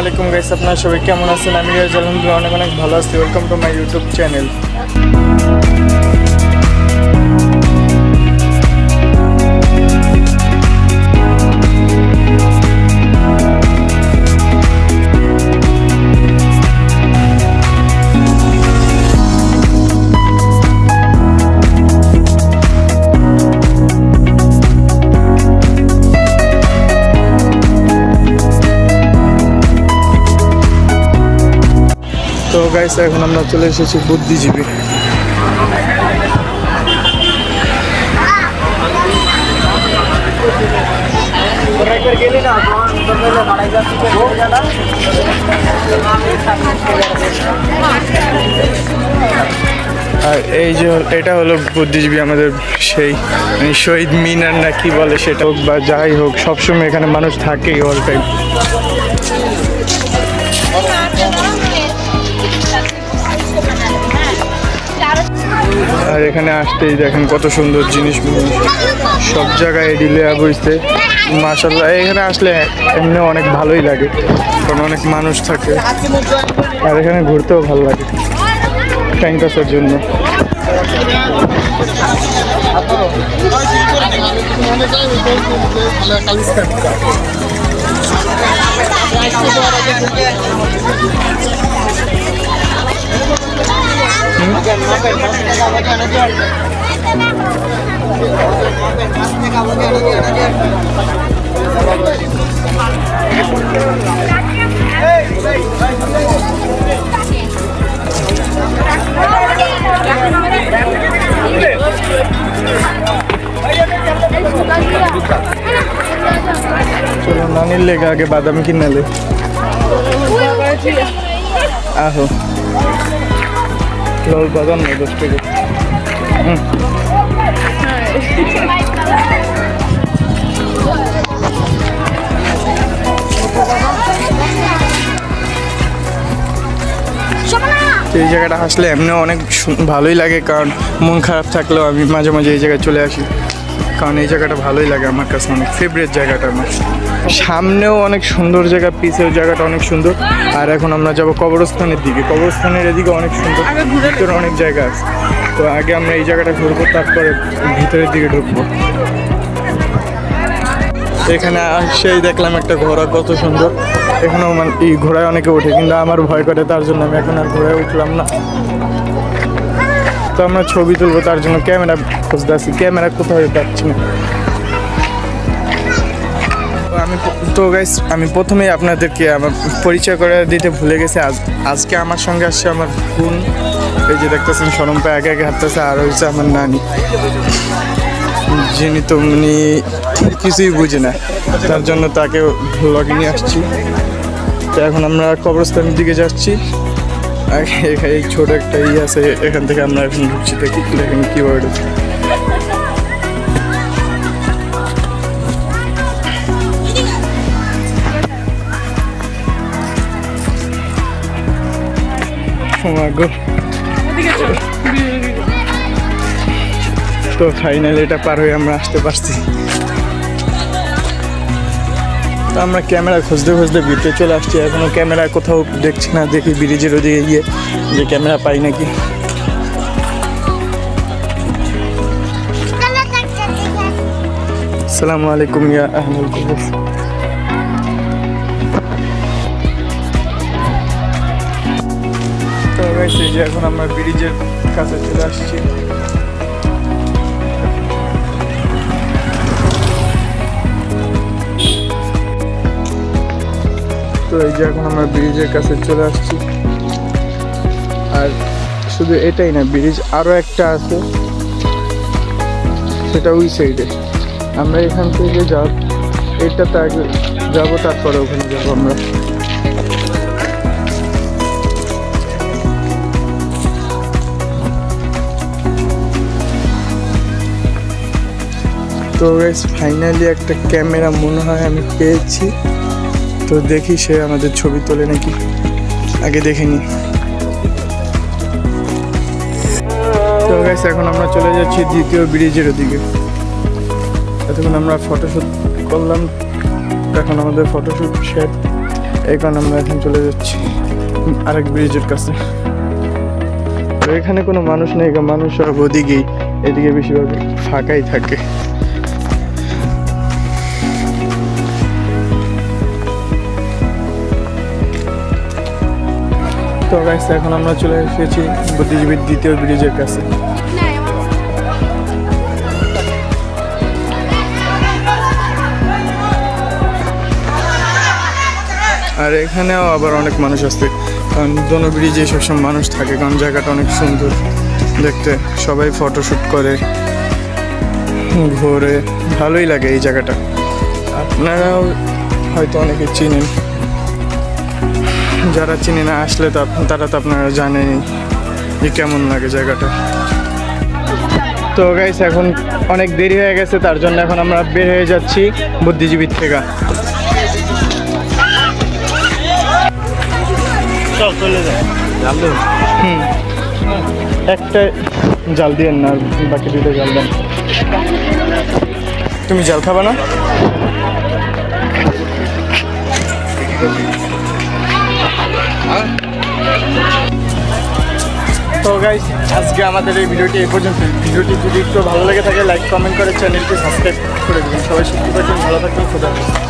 আলাইকুম গাইস, আপনারা সবাই কেমন আছেন? আমি আলহামদুলিল্লাহ অনেক অনেক ভালো আছি। Welcome to my YouTube channel. তো গাইস, এখন আমরা চলে এসেছি বুদ্ধিজীবী। আর এই যে এটা হলো বুদ্ধিজীবী, আমাদের সেই শহীদ মিনার না কি বলে সেটা হোক বা যাই হোক, সবসময় এখানে মানুষ থাকেই অল টাইম। আর এখানে আসতেই দেখেন কত সুন্দর জিনিস, সব জায়গায় ডিলে বইছে মাশাআল্লাহ। এখানে আসলে এমনি অনেক ভালোই লাগে, কারণ অনেক মানুষ থাকে আর এখানে ঘুরতেও ভালো লাগে টাইম পাসের জন্য। চলো নানির লেগে আগে বাদাম কিনালে আহো। লাল বাদাম নেই 10 টাকা। এই জায়গাটা আসলে এমনি অনেক ভালোই লাগে, কারণ মন খারাপ থাকলেও আমি মাঝে মাঝে এই জায়গায় চলে আসি, কারণ এই জায়গাটা ভালোই লাগে আমার কাছে, অনেক ফেভারিট জায়গাটা আমার। সামনেও অনেক সুন্দর জায়গা, পিছেও জায়গাটা অনেক সুন্দর। আর এখন আমরা যাব কবরস্থানের দিকে। কবরস্থানের এদিকে অনেক সুন্দর, ভিতরে অনেক জায়গা আছে। তো আগে আমরা এই জায়গাটা ঘুরবো, তারপরে ভিতরের দিকে ঢুকবো। এখানে সেই দেখলাম একটা ঘোড়া, কত সুন্দর। এখানেও এই ঘোড়ায় অনেকে ওঠে, কিন্তু আমার ভয় করে, তার জন্য আমি এখন আর ঘোড়ায় উঠলাম না। তো আমরা ছবি তুলবো, তার জন্য ক্যামেরা খুঁজতেছি, ক্যামেরা কোথাও পাচ্ছি না। তো গাইস, আমি প্রথমেই আপনাদেরকে আমার পরিচয় করে দিতে ভুলে গেছি। আজকে আমার সঙ্গে আসছে আমার বোন, এই যে দেখতেছেন শরম পায়ে আগে আগে হাঁটতেছে। আর হচ্ছে আমার নানি, যিনি তো উনি কিছুই বুঝে না, তার জন্য তাকে ব্লগে নিয়ে আসছি। তো এখন আমরা কবরস্থানের দিকে যাচ্ছি। এখানে ছোট একটা আছে, এখান থেকে আমরা এখন ঢুকছি। দেখি এখানে কি বলে তো ফাইনালি এটা পার হয়ে আমরা আসতে পারছি। তো আমরা ক্যামেরা খুঁজতে খুঁজতে ভিতরে চলে আসছি, এখনো ক্যামেরা কোথাও দেখছি না। দেখি ব্রিজের ওদিকে গিয়ে যে ক্যামেরা পাই নাকি। আসসালামু আলাইকুম ইয়া আহলুল কুবুর। তো গাইস, এই যে এখন আমরা ব্রিজের কাছে চলে আসছি। তো এই যে এখন আমরা ব্রিজের কাছে চলে আসছি। আর শুধু এটাই না, ব্রিজ আরো একটা আছে, সেটা ওই সাইডে। আমরা এখান থেকে এটাতে আগে যাবো, তারপরে ওখানে যাবো আমরা। তো গাইস, ফাইনালি একটা ক্যামেরা মনে হয় আমি পেয়েছি। তো দেখি সে আমাদের ছবি তোলে নাকি, আগে দেখে নি। তো গাইস, এখন আমরা চলে যাচ্ছি দ্বিতীয় ব্রিজের ওদিকে। এতক্ষণ আমরা ফটোশ্যুট করলাম, এখন আমাদের ফটোশ্যুট শেষ। এই কারণে আমরা এখন চলে যাচ্ছি আরেক ব্রিজের কাছে। তো এখানে কোনো মানুষ নেই, মানুষ সব ওদিকেই, এদিকে বেশিরভাগ ফাঁকাই থাকে। তো গাইস এখন আমরা চলে এসেছি বুদ্ধিজীবীর দ্বিতীয় ব্রিজের কাছে। আর এখানেও আবার অনেক মানুষ আসছে, কারণ দোনো ব্রিজে সবসময় মানুষ থাকে, কারণ জায়গাটা অনেক সুন্দর দেখতে, সবাই ফটোশ্যুট করে, ঘোরে, ভালোই লাগে এই জায়গাটা। আপনারাও হয়তো অনেকে চিনেন, যারা চিনে না আসলে তো তারা তো আপনারা জানেনই যে কেমন লাগে জায়গাটা। তো গাইস এখন অনেক দেরি হয়ে গেছে, তার জন্য এখন আমরা বের হয়ে যাচ্ছি বুদ্ধিজীবীর থেকে। একটা জাল দিয়ে না, বাকি দুটো জাল দেন। তুমি জাল খাবা না? তো গাইস আজকে আমাদের এই ভিডিওটি এই পর্যন্ত। ভিডিওটি যদি একটু ভালো লেগে থাকে লাইক কমেন্ট করে চ্যানেলটি সাবস্ক্রাইব করে দেবেন। সবাই সুস্থ থাকবেন, ভালো থাকবেন, খোদা হাফেজ।